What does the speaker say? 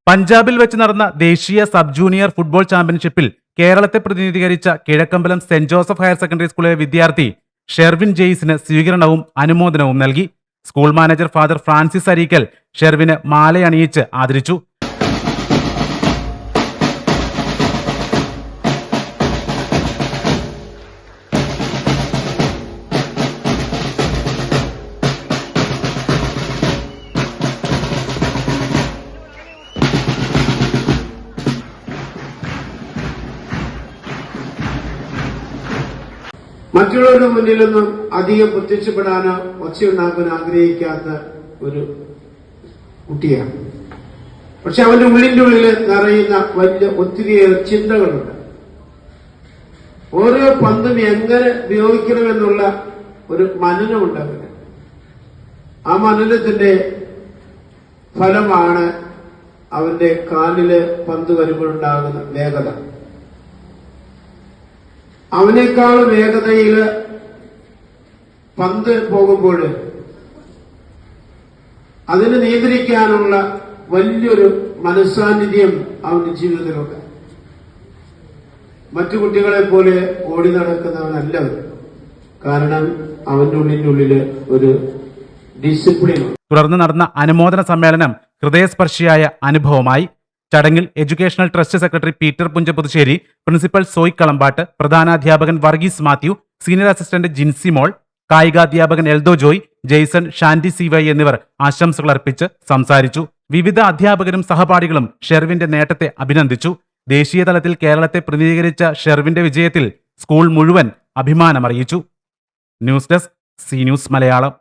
പഞ്ചാബിൽ വെച്ച് നടന്ന ദേശീയ സബ് ജൂനിയർ ഫുട്ബോൾ ചാമ്പ്യൻഷിപ്പിൽ കേരളത്തെ പ്രതിനിധീകരിച്ച Kizhakkambalam saint Joseph higher secondary സ്കൂളിലെ വിദ്യാർത്ഥി ഷെർവിൻ ജെയ്സിന് സ്വീകരണവും അനുമോദനവും നൽകി. School manager father Francis Areekal ഷെർവിന് മാലയണിയിച്ച് ആദരിച്ചു. മറ്റുള്ളവരുടെ മുന്നിലൊന്നും അധികം പ്രത്യക്ഷപ്പെടാനോ ഒച്ചയുണ്ടാക്കാൻ ആഗ്രഹിക്കാത്ത ഒരു കുട്ടിയാണ്. പക്ഷെ അവന്റെ ഉള്ളിന്റെ ഉള്ളിൽ നിറയുന്ന വലിയ ഒത്തിരിയേറെ ചിന്തകളുണ്ട്. ഓരോ പന്തും എങ്ങനെ ഉപയോഗിക്കണമെന്നുള്ള ഒരു മനനമുണ്ട് അവന്. ആ മനനത്തിന്റെ ഫലമാണ് അവന്റെ കാലില് പന്ത് വരുമ്പോഴുണ്ടാകുന്ന വേഗത. അവനേക്കാൾ വേഗതയിൽ പന്ത് പോകുമ്പോൾ അതിനെ നിയന്ത്രിക്കാനുള്ള വലിയൊരു മനസ്സാന്നിധ്യം അവന്റെ ജീവിതത്തിലുണ്ട്. മറ്റു കുട്ടികളെ പോലെ ഓടി നടക്കുന്നവനല്ല അവൻ. കാരണം അവന്റെ ഉള്ളിന്റെ ഒരു ഡിസിപ്ലിൻ. തുടർന്ന് നടന്ന അനുമോദന സമ്മേളനം ഹൃദയസ്പർശിയായ അനുഭവമായി. ചടങ്ങിൽ educational trust secretary Peter Punchaputhussery, principal Soy Kalampattu, പ്രധാനാധ്യാപകൻ Varghese Mathew, senior assistant Jincy Mol, കായികാധ്യാപകൻ എൽദോ ജോയ്, ജെയ്സൺ, ഷാൻഡി സിവൈ എന്നിവർ ആശംസകൾ അർപ്പിച്ച് സംസാരിച്ചു. വിവിധ അധ്യാപകരും സഹപാഠികളും ഷെർവിന്റെ നേട്ടത്തെ അഭിനന്ദിച്ചു. ദേശീയ തലത്തിൽ കേരളത്തെ പ്രതിനിധീകരിച്ച ഷെർവിന്റെ വിജയത്തിൽ സ്കൂൾ മുഴുവൻ അഭിമാനമറിയിച്ചു. News desk, C news Malayalam.